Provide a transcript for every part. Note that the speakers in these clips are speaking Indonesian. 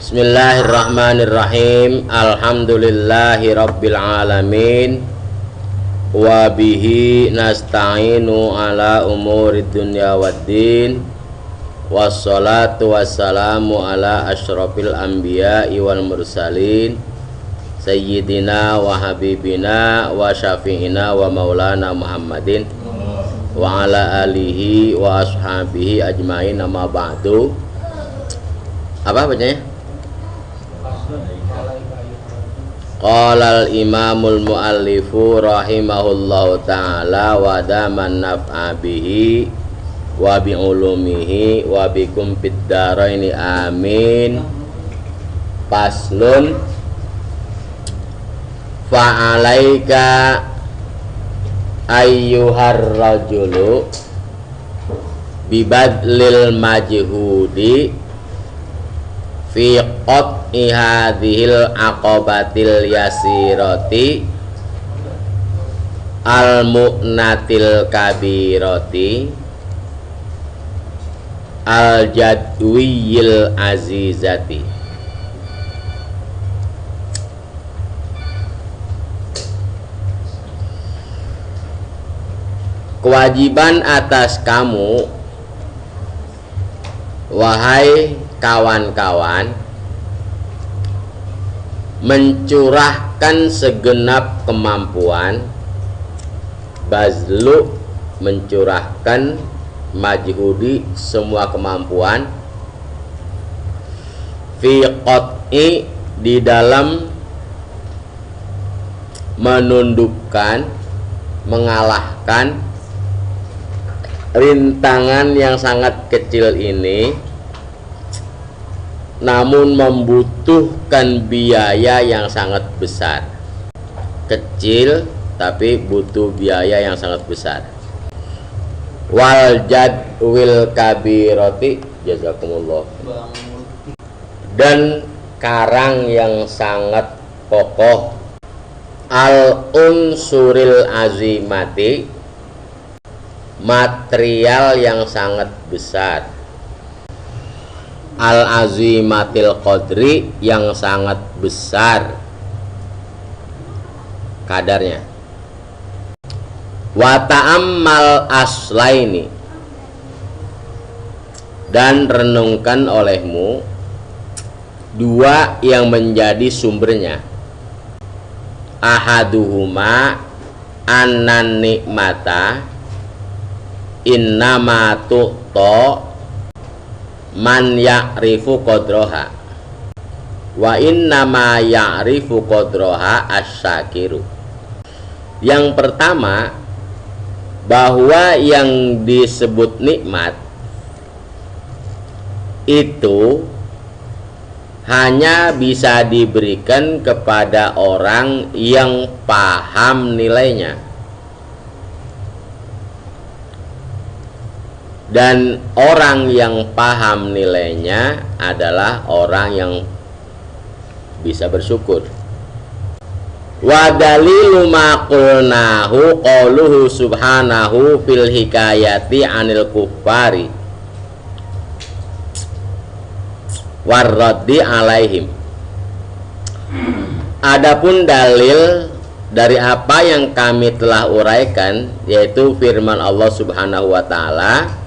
Bismillahirrahmanirrahim. Alhamdulillahi rabbil alamin. Wa bihi nasta'inu ala umurid dunya waddin. Wassalatu wassalamu ala asyrafil anbiya'i wal mursalin, sayyidina wa habibina wa syafi'ina wa maulana Muhammadin wa ala alihi wa ashabihi ajmain. Amma ba'du. Apa bacanya? Qala al-imamul muallifu rahimahullahu ta'ala wa daman naf'a bihi wa bi ulumihi wa bikum fid dharaini amin. Faslun fa'alaika ayyuhar rajulu bibadlil majhudi fi qat'i hadhil aqabatil yasirati al mu'natil kabirati al jadwiyil azizati. Kewajiban atas kamu, wahai kawan-kawan, mencurahkan segenap kemampuan, bazlu mencurahkan, majhudi semua kemampuan, fi qat'i di dalam menundukkan, mengalahkan rintangan yang sangat kecil ini, namun membutuhkan biaya yang sangat besar. Kecil tapi butuh biaya yang sangat besar. Wal jadwil kabirati, jazakumullah, dan karang yang sangat kokoh. Al unsuril azimati, material yang sangat besar. Al azimatil qadri, yang sangat besar kadarnya. Wa ta'ammal aslaini, dan renungkan olehmu dua yang menjadi sumbernya. Ahaduhuma annan nikmata innama tu'ta man ya'rifu qadraha wa innama ya'rifu qadraha asyakiru. Yang pertama, bahwa yang disebut nikmat itu hanya bisa diberikan kepada orang yang paham nilainya, dan orang yang paham nilainya adalah orang yang bisa bersyukur. Wa dalilu ma qulnahu qauluhu subhanahu fil hikayati anil kuffari warraddi alaihim. Adapun dalil dari apa yang kami telah uraikan, yaitu firman Allah subhanahu wa ta'ala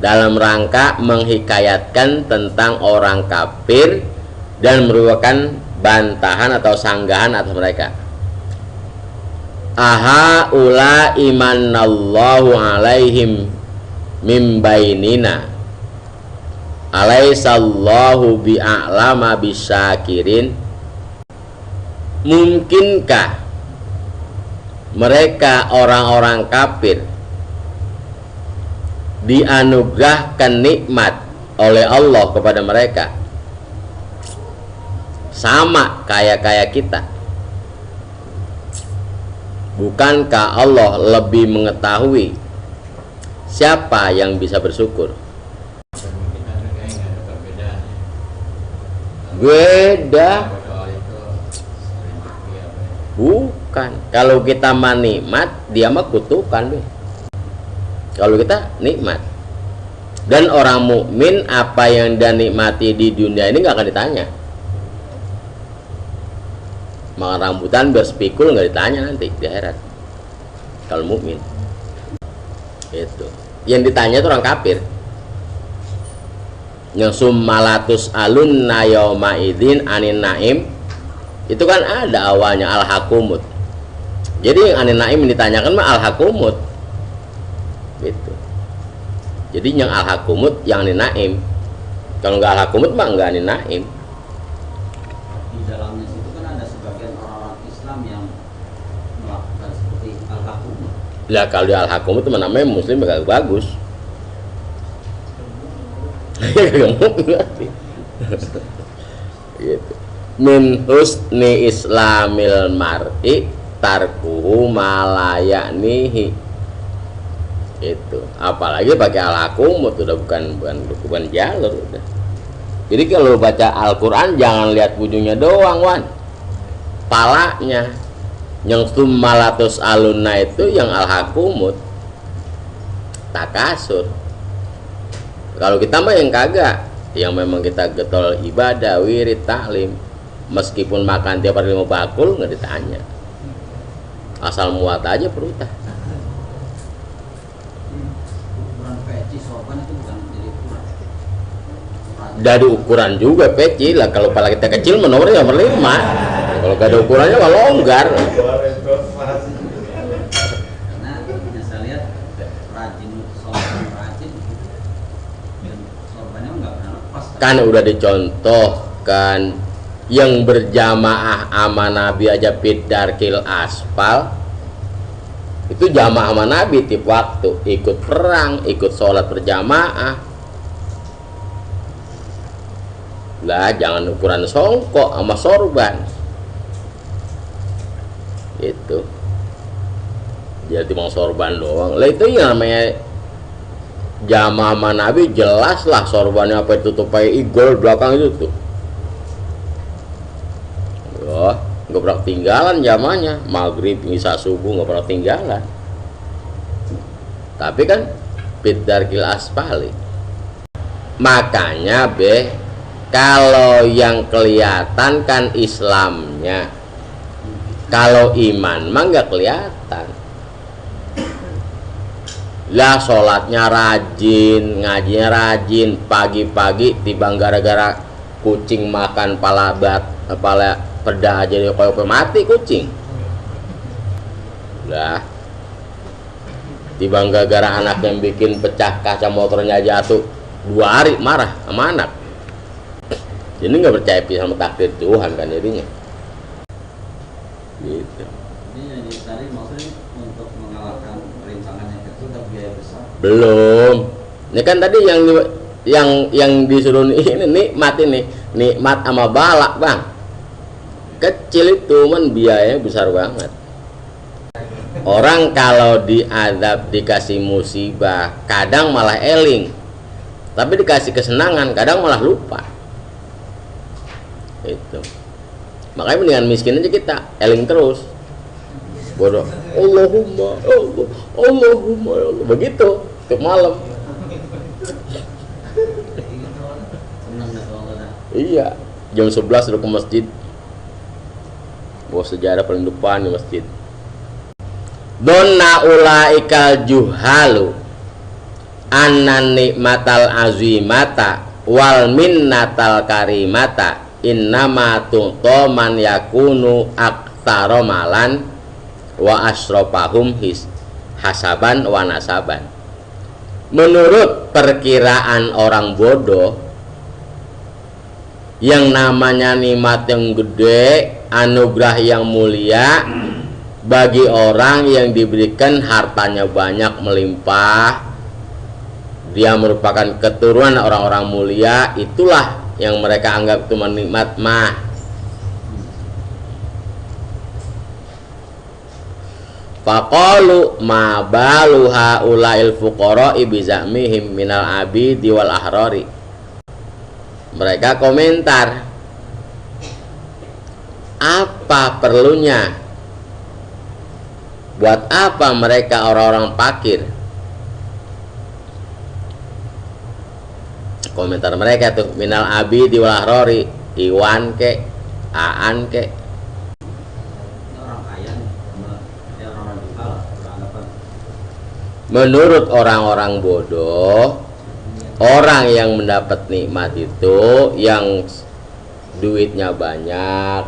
dalam rangka menghikayatkan tentang orang kafir dan merupakan bantahan atau sanggahan atas mereka. Aha ula imanallahu alaihim mim bainina alaisallahu bi'a'lama bisyakirin. Mungkinkah mereka orang-orang kafir dianugerahkan nikmat oleh Allah kepada mereka sama kayak kita? Bukankah Allah lebih mengetahui siapa yang bisa bersyukur? Beda. Bukan. Kalau kita mah nikmat, dia mah kutukan. Kalau kita nikmat, Dan orang mukmin apa yang dia nikmati di dunia ini nggak akan ditanya. makan rambutan biar spikul, nggak ditanya nanti di akhirat kalau mukmin. Itu yang ditanya itu orang kafir. Yang summalatus alun nayoma idin anin naim, itu kan ada awalnya al-hakumut. Jadi yang anin naim ditanyakan mah al-hakumut gitu. Jadi yang al-hakumut yang anin naim, kalau nggak al-hakumut mah nggak anin naim. Di dalamnya situ kan ada sebagian orang-orang Islam yang melakukan seperti al-hakumut. Lah kalau di al-hakumut itu namanya muslim agak bagus. Gitu. Min husni islamil mar'i tarkuhu malayanihi. Itu apalagi pakai al-hakumut udah bukan jalur udah. Jadi kalau baca Al-Quran jangan lihat ujungnya doang, wan, palanya. Yang summalatus alunna itu yang al-hakumut, takasur. Kalau kita mah yang kagak, yang memang kita getol ibadah, wirid, taklim, meskipun makan tiap hari 5 bakul nggak ditanya, asal muat aja perutah. Ukuran peci sorban itu bukan jadi ukuran. Dari ukuran juga peci lah. Kalau pala kita kecil menornya yang berlima. Kalau gak ada ukurannya mah longgar. Karena saya lihat rajin sorban rajin gitu. Dan sorbannya nggak pernah lepas. Kan udah dicontohkan yang berjamaah sama Nabi aja darkil aspal. Itu jamaah sama Nabi tiap waktu, ikut perang, ikut sholat berjamaah. Lah jangan ukuran songkok sama sorban. Itu jadi mau sorban doang. Lah itu yang namanya jamaah sama Nabi, jelas lah sorbannya apa itu tupai igol belakang itu tuh. Wah, nggak pernah tinggalan jamanya, maghrib, isya, subuh nggak pernah tinggalan. Tapi kan bidarkil aspali. Makanya kalau yang kelihatan kan Islamnya, kalau iman mah nggak kelihatan. Lah sholatnya rajin, ngajinya rajin, pagi-pagi tibang gara-gara kucing makan pala peda aja dia koyo mati kucing. Lah tibang gara-gara anak yang bikin pecah kaca motornya jatuh 2 hari marah sama anak. Jadi nggak percaya sama takdir Tuhan kan jadinya. Gitu. Ini tadi maksudnya untuk mengalahkan rintangan yang kecil tapi biaya besar. Belum. Ini kan tadi yang disuruh ini nikmat ini, nikmat sama balak, Bang. Kecil itu men biayanya besar banget. Orang kalau diadab dikasih musibah, kadang malah eling. Tapi dikasih kesenangan, kadang malah lupa. Itu. Makanya mendingan miskin aja kita, eling terus. Bodoh. Allahumma Allah, Allahumma Allah. Begitu tiap malam. Iya, jam 11 udah ke masjid. Bawa sejarah paling depan di masjid. Donna ulaikal juhalu annan nikmatal azimata wal minnatal karimata innama tu'to man yakunu aktaro malan wa asrofahum hasaban wa nasaban. Menurut perkiraan orang bodoh, yang namanya nikmat yang gede, anugerah yang mulia bagi orang yang diberikan hartanya banyak melimpah, dia merupakan keturunan orang-orang mulia, itulah yang mereka anggap itu nikmat mah. Faqalu ma balu haula'il fuqara'i bi za'mihim minal abidi wal ahrari. Mereka komentar, apa perlunya, buat apa mereka orang-orang fakir? Komentar mereka tuh minal abidi wal ahrari, Iwan ke, Aan ke, menurut orang-orang bodoh, orang yang mendapat nikmat itu yang duitnya banyak,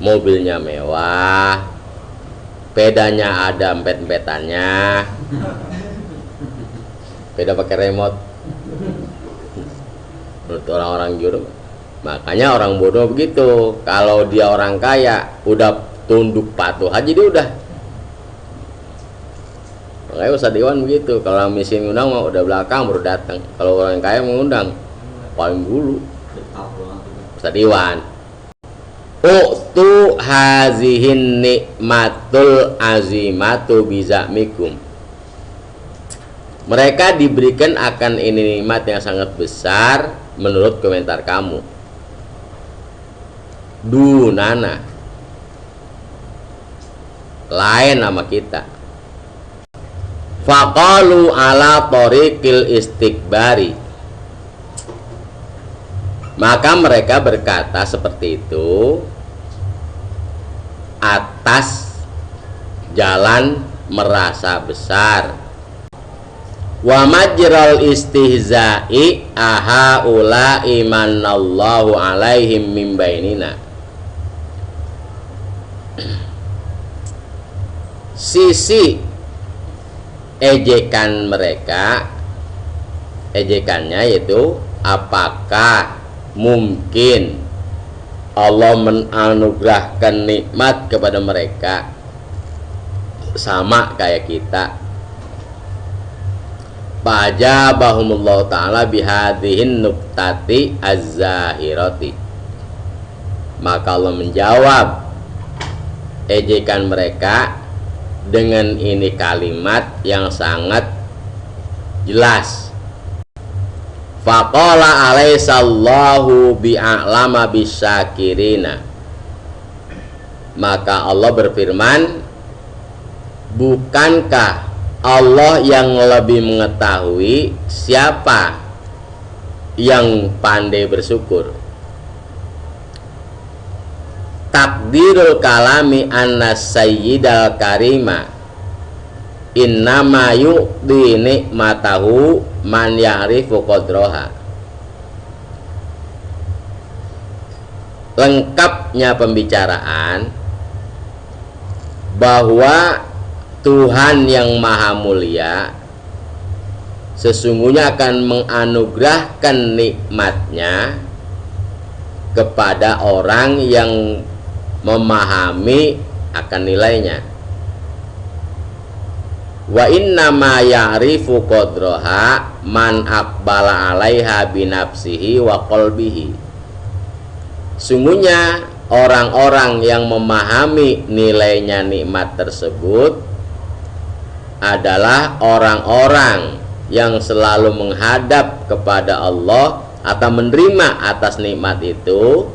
mobilnya mewah, pedanya ada empet-empetannya, peda pakai remote. Menurut orang-orang juru, makanya orang bodoh begitu. Kalau dia orang kaya, udah tunduk patuh aja dia udah. Makanya Ustadz Iwan begitu. Kalau miskin ngundang mah udah belakang baru datang. Kalau orang kaya mengundang paling dulu. Ustadz Iwan. U'tu hazihin nikmatul azimatu bizamikum. Mereka diberikan akan ini nikmat yang sangat besar menurut komentar kamu. Dunana, lain nama kita. Faqalu ala tariqil istikbari. Maka mereka berkata seperti itu atas jalan merasa besar. Wa majral istihza'i ahaula imanallahu alaihim min bainina. Sisi ejekan mereka, ejekannya yaitu apakah mungkin Allah menganugerahkan nikmat kepada mereka sama kayak kita. Fajabahumullahu ta'ala bihadhihin nuktati az-zahirati. Maka Allah menjawab ejekan mereka dengan ini kalimat yang sangat jelas. Faqala alaihissallahu bi'a'lama bisyakirina. Maka Allah berfirman, bukankah Allah yang lebih mengetahui siapa yang pandai bersyukur. Takdirul kalami anna sayyidal karima innama yu'di nikmatahu man ya'rifu qadraha. Lengkapnya pembicaraan bahwa Tuhan yang maha mulia sesungguhnya akan menganugerahkan nikmatnya kepada orang yang memahami akan nilainya. Wa inna ma ya'rifu qadraha man aqbala 'alaiha binafsihi wa qalbihi. Sungguhnya orang-orang yang memahami nilainya nikmat tersebut adalah orang-orang yang selalu menghadap kepada Allah atau menerima atas nikmat itu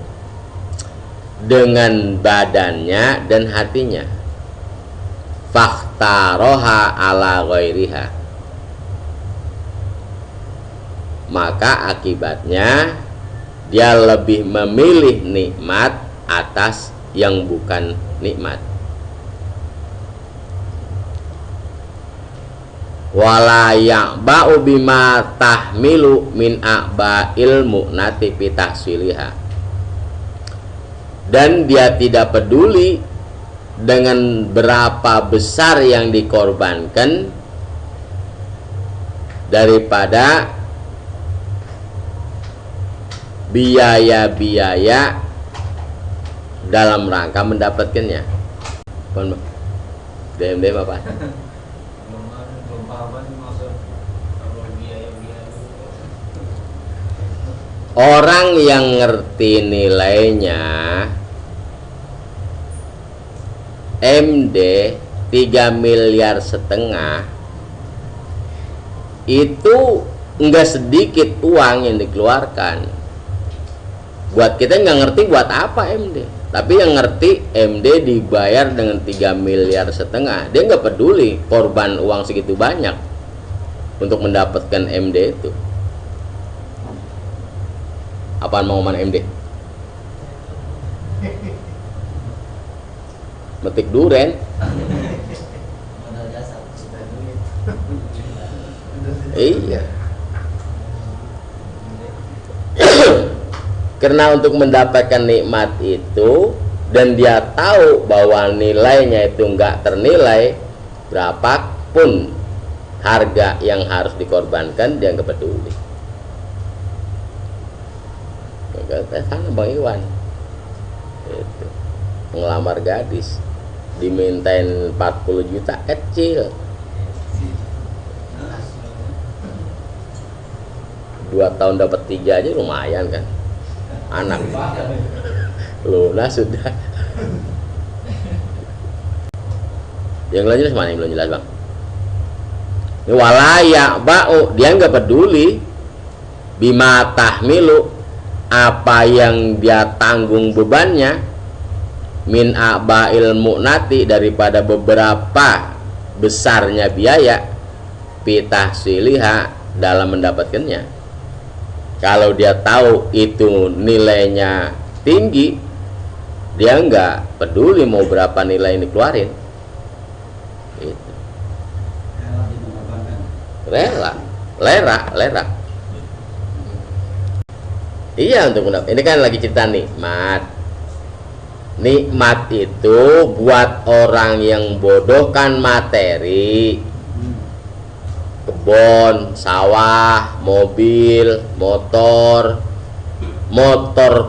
dengan badannya dan hatinya. Fakhtaroha ala ghairiha. Maka akibatnya dia lebih memilih nikmat atas yang bukan nikmat. Wala ya'ba'u bima tahmilu min a'ba'il mu'nati fi tahsiliha. Dan dia tidak peduli dengan berapa besar yang dikorbankan daripada biaya-biaya dalam rangka mendapatkannya. DM apa? Orang yang ngerti nilainya MD 3,5 miliar itu enggak sedikit uang yang dikeluarkan. Buat kita nggak ngerti buat apa MD, tapi yang ngerti MD dibayar dengan 3,5 miliar, dia nggak peduli korban uang segitu banyak untuk mendapatkan MD itu. Apaan mau mana MD? Metik duren. Iya. Karena untuk mendapatkan nikmat itu, dan dia tahu bahwa nilainya itu enggak ternilai, berapapun harga yang harus dikorbankan, dia enggak peduli. Sana Bang Iwan itu ngelamar gadis, dimintain 40 juta, kecil. 2 tahun dapat 3 aja lumayan kan, anak lunas sudah. Yang belum jelas mana yang belum jelas Bang? Ini walaya ba'u, dia nggak peduli bima tahmilu, apa yang dia tanggung bebannya, min a'ba'il mu'nati, daripada beberapa besarnya biaya, pitahsiliha, dalam mendapatkannya. Kalau dia tahu itu nilainya tinggi, dia nggak peduli mau berapa nilai ini keluarin. Gitu. Lera. Iya, untuk mendapat. Ini kan lagi cerita nikmat. Nikmat itu buat orang yang bodoh kan materi, kebun, sawah, mobil, motor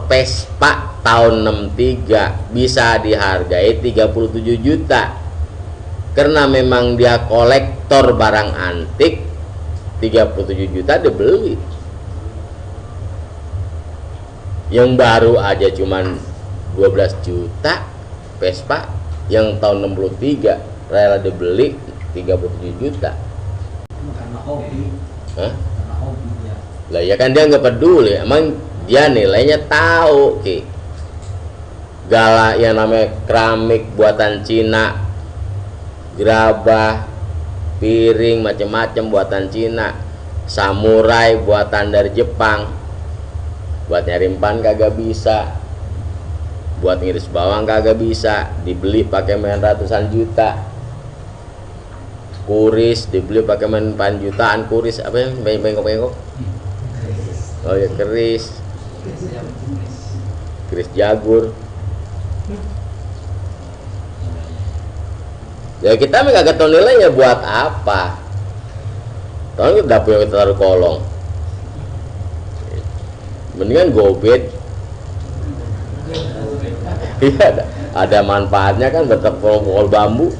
Vespa tahun 63 bisa dihargai 37 juta. Karena memang dia kolektor barang antik, 37 juta dibeli. Yang baru aja cuman 12 juta Vespa, yang tahun 63 rela dibeli 37 juta. Karena hobi. Hah? Karena hobi ya. Lah ya kan dia nggak peduli, emang dia nilainya tahu Ki. Galak yang namanya keramik buatan Cina, gerabah, piring macam-macam buatan Cina, samurai buatan dari Jepang, buat nyari empan kagak bisa, buat ngiris bawang kagak bisa, dibeli pakai main ratusan juta. Kuris dibeli pakai main jutaan, kuris apa yang bengkok-bengkok? Oh ya, keris jagur. Ya kita kagak tahu nilainya buat apa. Tahu kita punya kita taruh kolong. Mendingan gobet. Iya, ada manfaatnya kan, bertepol bambu.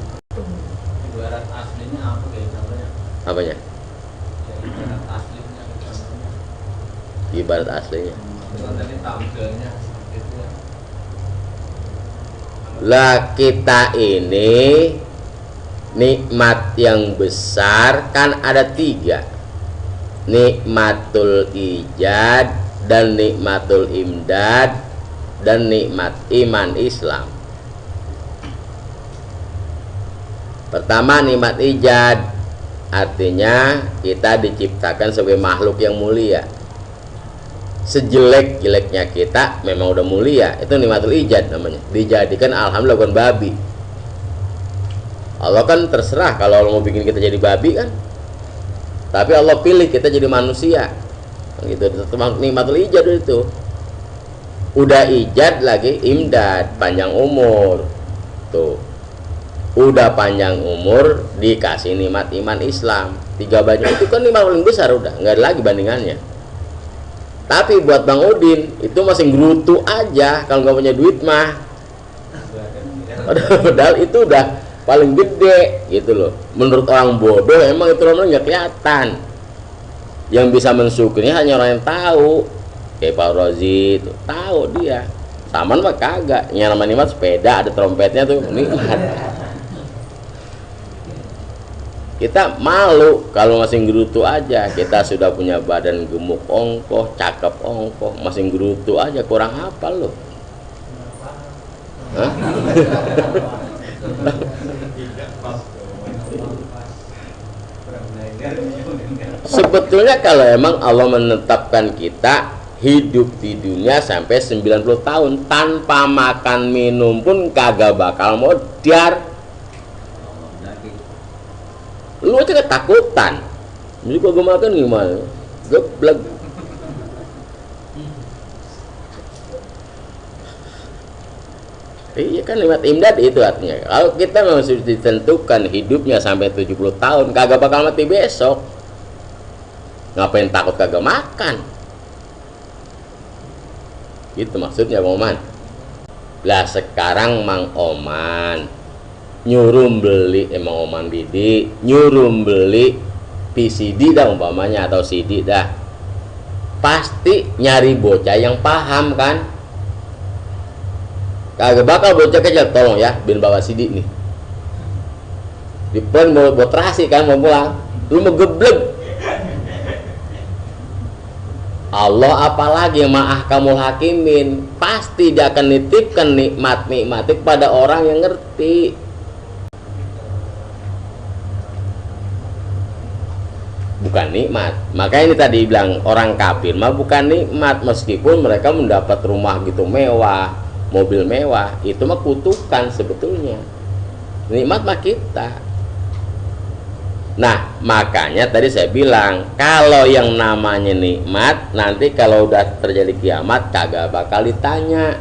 Ibarat aslinya apa kayak namanya? Apanya? Ya, ibarat aslinya contohnya. Ibarat aslinya. Kalau tadi tampilnya seperti itu ya. Lah kita ini nikmat yang besar kan ada 3, nikmatul ijad, dan nikmatul imdad, dan nikmat iman Islam. Pertama nikmat ijad, artinya kita diciptakan sebagai makhluk yang mulia. Sejelek-jeleknya kita memang udah mulia, itu nikmatul ijad namanya. Dijadikan alhamdulillah bukan babi. Allah kan terserah kalau Allah mau bikin kita jadi babi kan, tapi Allah pilih kita jadi manusia gitu. Nikmatul ijad itu udah ijad lagi imdad, panjang umur. Tuh udah panjang umur dikasih nikmat iman Islam. 3 banyak itu kan nikmat paling besar, udah nggak ada lagi bandingannya. Tapi buat Bang Udin itu masih ngerutu aja kalau nggak punya duit mah. Padahal itu udah paling gede gitu loh. Menurut orang bodoh emang itu namanya nggak kelihatan. Yang bisa mensyukurinya hanya orang yang tahu. Kayak Pak Rozi itu tahu dia. Taman mah kagak. Yang namanya nikmat sepeda ada trompetnya tuh nikmat. Kita malu kalau masih gerutu aja. Kita sudah punya badan gemuk ongkoh, cakep ongkoh, masih gerutu aja, kurang apa lo? Hah? Sebetulnya kalau emang Allah menetapkan kita hidup di dunia sampai 90 tahun tanpa makan minum pun kagak bakal modar. Lu aja ketakutan Jadi kagak makan gimana? Geblek. Iya kan lewat imdad itu artinya. Kalau kita memang sudah ditentukan hidupnya sampai 70 tahun, kagak bakal mati besok. Ngapain takut kagak makan? Itu maksudnya Bang Oman. Lah sekarang Mang Oman nyuruh beli Mang Oman Bidi nyuruh beli PCD dah umpamanya atau CD dah. Pasti nyari bocah yang paham kan? Kagak bakal bocah kecil, tolong ya, bin bawa CD nih. Di plan mau buat terasi kan mau pulang, lu mau geblek. Allah apalagi Maha Ahkamul Hakimin, pasti dia akan nitipkan nikmat-nikmat pada orang yang ngerti. Bukan nikmat. Makanya ini tadi bilang orang kafir mah bukan nikmat, meskipun mereka mendapat rumah gitu mewah, mobil mewah, itu mah kutukan sebetulnya. Nikmat mah kita. Nah, makanya tadi saya bilang, kalau yang namanya nikmat, nanti kalau udah terjadi kiamat kagak bakal ditanya.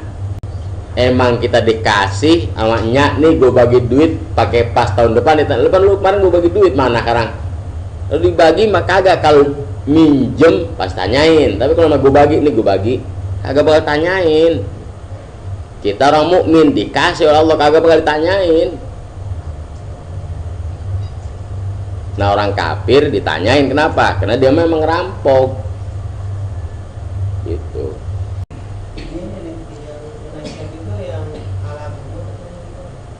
Emang kita dikasih sama nyak nih, gue bagi duit pakai pas tahun depan, depan lu kemarin gue bagi duit mana sekarang? Lalu dibagi mah kagak, kalau minjem pas tanyain. Tapi kalau gue bagi nih, gue bagi, kagak bakal tanyain. Kita orang mukmin dikasih oleh Allah, kagak bakal ditanyain. Nah orang kafir ditanyain kenapa? Karena dia memang ngerampok. Gitu.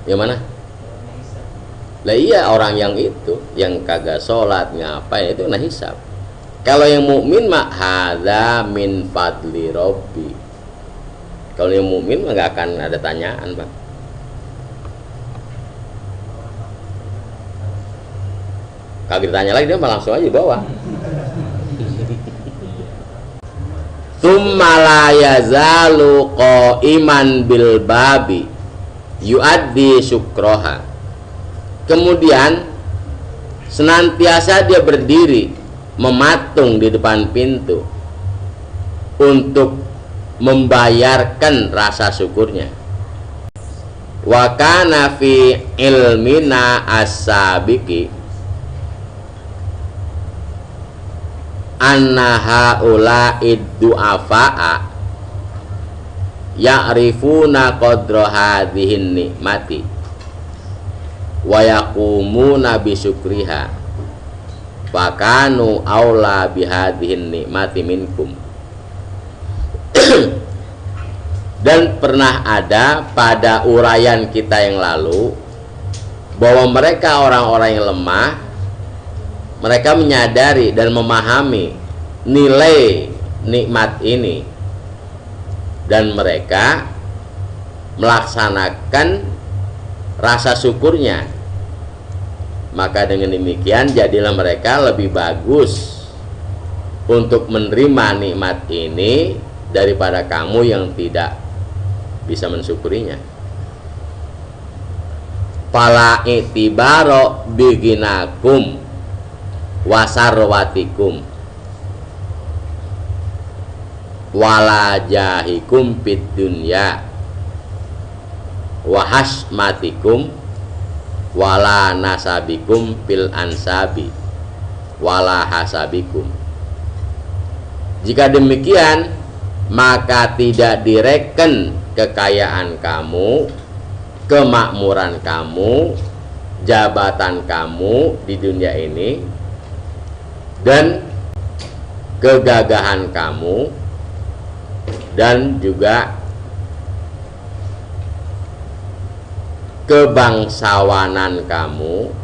Yang mana? Lah iya, orang yang itu, yang kagak sholat ngapain itu kena hisab. Kalau yang mukmin mah hadza min fadli robbi. Kalau yang mukmin mah nggak akan ada tanyaan, Bang. Kagak ditanya lagi, dia malah langsung aja bawa. Tsumma la yazalu qa'iman bil babi yuaddi syukroha. Kemudian senantiasa dia berdiri mematung di depan pintu untuk membayarkan rasa syukurnya. Wa kana fi ilmina as-sabiqi anna haula'id du'afa'a ya'rifuna qadra hadhihin nikmati wa yaqumuna bisyukriha fakanu aula bihadhihin nikmati minkum. Dan pernah ada pada uraian kita yang lalu bahwa mereka orang-orang yang lemah, mereka menyadari dan memahami nilai nikmat ini, dan mereka melaksanakan rasa syukurnya. Maka dengan demikian jadilah mereka lebih bagus untuk menerima nikmat ini daripada kamu yang tidak bisa mensyukurinya. Fala itibaro biginakum wasarwatikum wala jahikum fid dunya wa hasmatikum wala nasabikum fil ansabi wala hasabikum. Jika demikian, maka tidak direken kekayaan kamu, kemakmuran kamu, jabatan kamu di dunia ini, dan kegagahan kamu, dan juga kebangsawanan kamu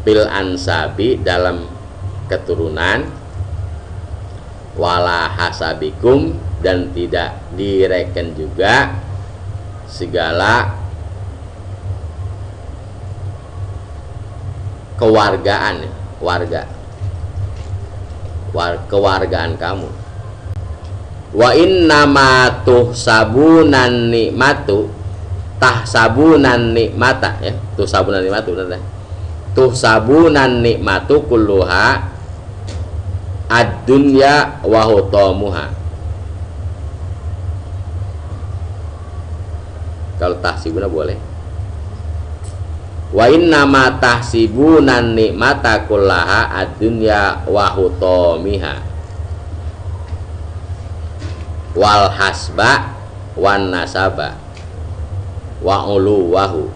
bil ansabi dalam keturunan, wala hasabikum, dan tidak direken juga segala kewargaan, kewargaan kamu. Wa innama tuhsabunan nikmatu tahsabunan nikmata, ya, tuhsabunan nikmatu benar. tuhsabunan nikmatu kulluha ad-dunya wa hutamuha. Kalau tahsibuna boleh. Wa inna ma tahsibunan nikmata kullaha ad-dunya wa hutamiha wal hasba wan nasaba wa uluwahu.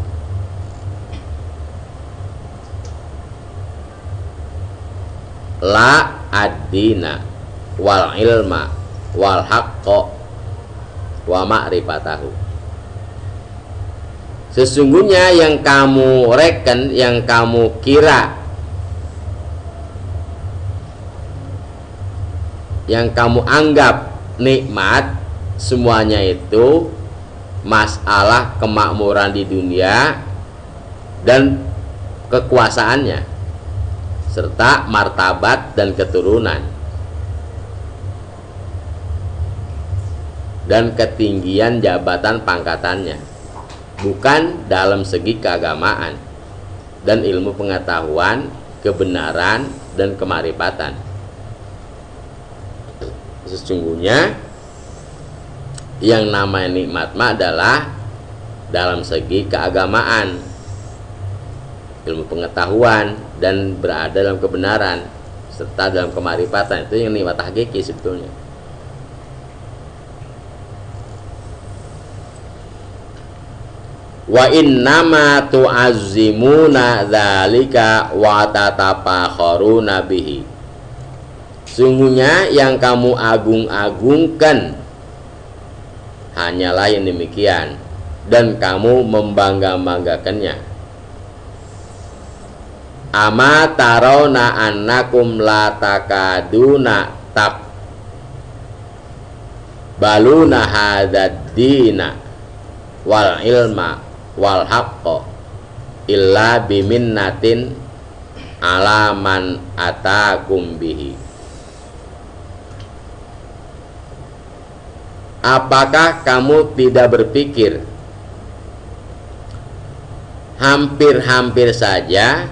La ad-dina wal ilma wal haqqo wa ma'rifatahu. Sesungguhnya yang kamu reken, yang kamu kira, yang kamu anggap nikmat, semuanya itu masalah kemakmuran di dunia dan kekuasaannya serta martabat dan keturunan dan ketinggian jabatan pangkatannya, bukan dalam segi keagamaan dan ilmu pengetahuan, kebenaran dan kemarifatan. Sesungguhnya yang namanya nikmat adalah dalam segi keagamaan, ilmu pengetahuan dan berada dalam kebenaran serta dalam kemarifatan. Itu yang nikmat hakiki sebetulnya. Wa innama tu'azzimuna dzalika wa tatafakharuna bihi. Sungguhnya yang kamu agung-agungkan hanyalah yang demikian, dan kamu membangga-banggakannya. Ama tarawna annakum la takaduna tak baluna hadzal dina wal ilma wal haqqo illa biminnatin ala man atakum bihi. Apakah kamu tidak berpikir hampir-hampir saja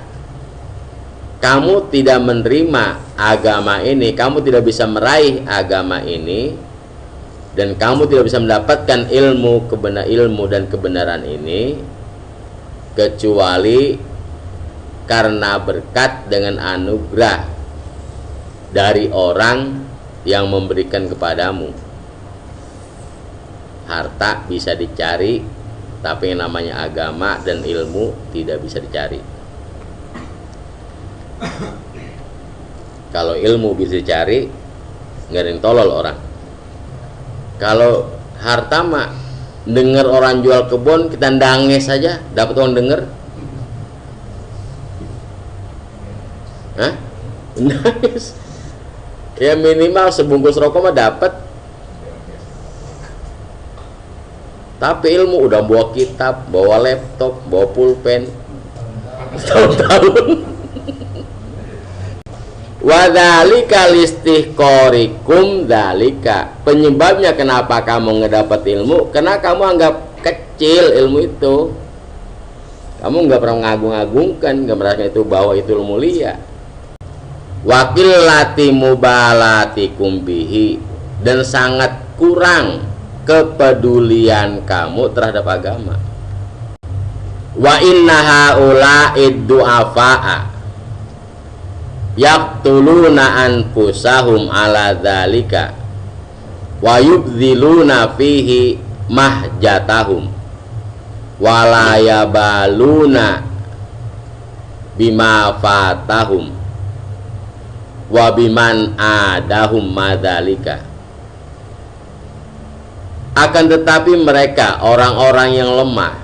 kamu tidak menerima agama ini, kamu tidak bisa meraih agama ini, dan kamu tidak bisa mendapatkan ilmu dan kebenaran ini kecuali karena berkat dengan anugerah dari orang yang memberikan kepadamu. Harta bisa dicari, tapi yang namanya agama dan ilmu tidak bisa dicari. Kalau ilmu bisa dicari, nggak ada yang tolol orang. Kalau harta mah, dengar orang jual kebun, kita nangis saja, dapat orang dengar. Hah? Nangis. Ya minimal sebungkus rokok mah dapat. Tapi ilmu udah bawa kitab, bawa laptop, bawa pulpen, tahun-tahun. Wadzalika listihqarikum dzalika. Penyebabnya kenapa kamu ngedapat ilmu, karena kamu anggap kecil ilmu itu. Kamu nggak pernah ngagung-agungkan, nggak merasa itu bahwa itu ilmu mulia. Wakillati mubalatikum bihi, dan sangat kurang kepedulian kamu terhadap agama. Wa inna haula'id du'afa'a yaqtuluna anfusahum ala dzalika wa yubdziluna fihi mahjatahum wa la yabaluna bima fatahum wa biman adahum madzalika. Akan tetapi mereka orang-orang yang lemah,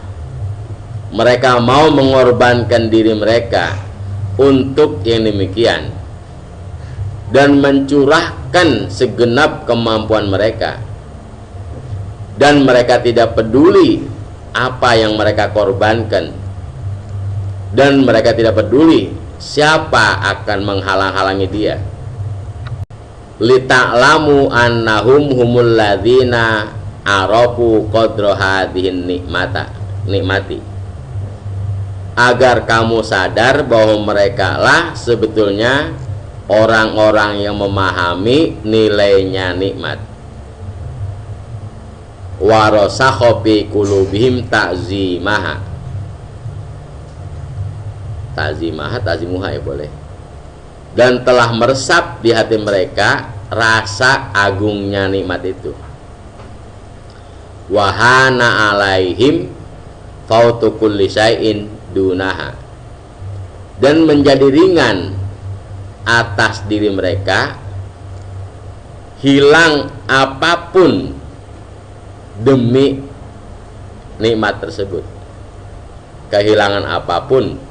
mereka mau mengorbankan diri mereka untuk yang demikian dan mencurahkan segenap kemampuan mereka, dan mereka tidak peduli apa yang mereka korbankan, dan mereka tidak peduli siapa akan menghalang-halangi dia. Lita'lamu annahum humul ladzina arafu qadra hadhihi nikmati, agar kamu sadar bahwa mereka lah sebetulnya orang-orang yang memahami nilainya nikmat. Warasakha fi qulubihim ta'zimaha. Ta'zimuha ya boleh. Dan telah meresap di hati mereka rasa agungnya nikmat itu. Wahana alaihim fautu kulli syai'in dunaha. Dan menjadi ringan atas diri mereka hilang apapun demi nikmat tersebut. Kehilangan apapun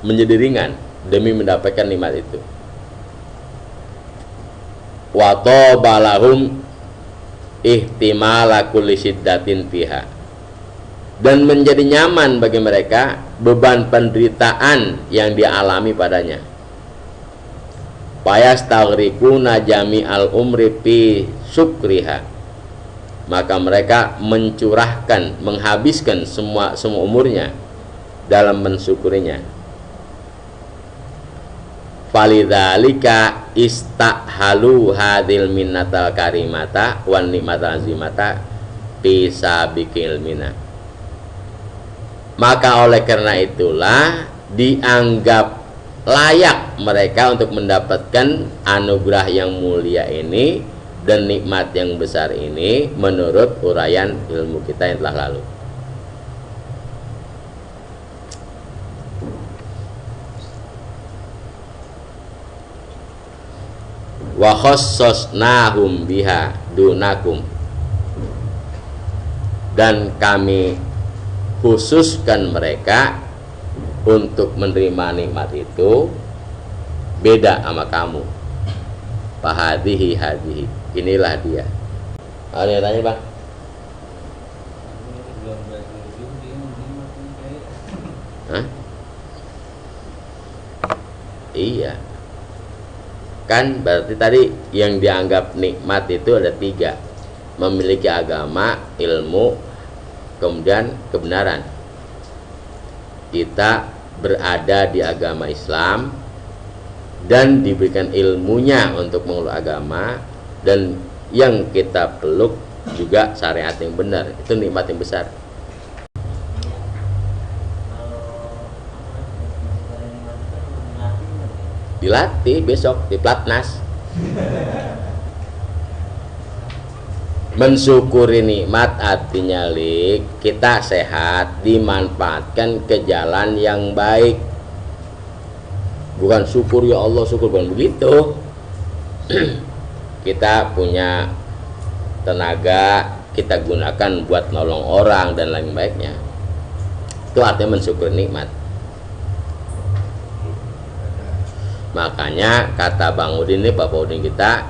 menjadi ringan demi mendapatkan nikmat itu. Wa tabalahum ihtimala kulli syiddatin fiha. Dan menjadi nyaman bagi mereka beban penderitaan yang dialami padanya. Fayastaghriquna jami'al umri fi syukriha. Maka mereka mencurahkan, menghabiskan semua umurnya dalam mensyukurinya. Falidzalika istahalu hadil minnatal karimata wan nikmatal azimata fi sabiqil minna. Maka oleh karena itulah dianggap layak mereka untuk mendapatkan anugerah yang mulia ini dan nikmat yang besar ini menurut uraian ilmu kita yang telah lalu. Wa khassasnahum biha dunakum. Dan kami khususkan mereka untuk menerima nikmat itu beda sama kamu. Fahadihi hadihi, inilah dia. Ada yang tanya bang? Hah? Iya. Kan berarti tadi yang dianggap nikmat itu ada 3. Memiliki agama, ilmu, kemudian kebenaran. Kita berada di agama Islam dan diberikan ilmunya untuk mengeluk agama, dan yang kita peluk juga syariat yang benar. Itu nikmat yang besar. Dilatih besok di Platnas. Mensyukuri nikmat artinya kita sehat, dimanfaatkan ke jalan yang baik. Bukan syukur ya Allah, syukur, bukan begitu. Kita punya tenaga, kita gunakan buat nolong orang dan lain baiknya. Itu artinya mensyukuri nikmat. Makanya kata Bang Udin ini, Bapak Udin kita,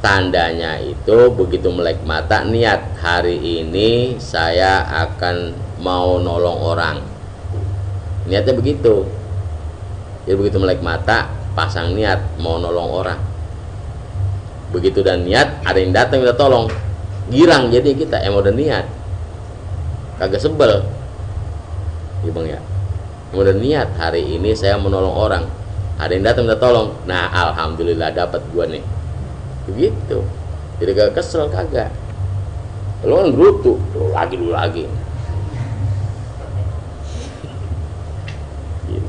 tandanya itu begitu melek mata niat hari ini saya akan mau nolong orang. Niatnya begitu. Jadi begitu melek mata pasang niat mau nolong orang. Begitu dan niat ada yang datang minta tolong, girang jadi kita emang udah niat. Kagak sebel. Ya Bang ya. Emang udah niat hari ini saya menolong orang. Ada yang datang minta tolong. Nah, alhamdulillah dapat gua nih. Begitu. Jadi gak kesel kagak. Lo kan gerutu, dulu lagi. Gitu.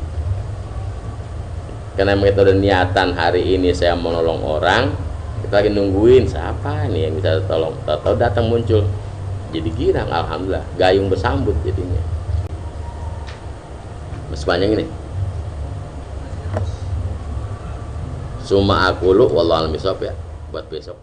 Karena kita udah niatan hari ini saya mau nolong orang, kita lagi nungguin siapa nih yang bisa tolong. Tahu datang muncul. Jadi girang, alhamdulillah. Gayung bersambut jadinya. Mas panjang ini. Suma akulu wallahu a'lam bishawab ya buat besok.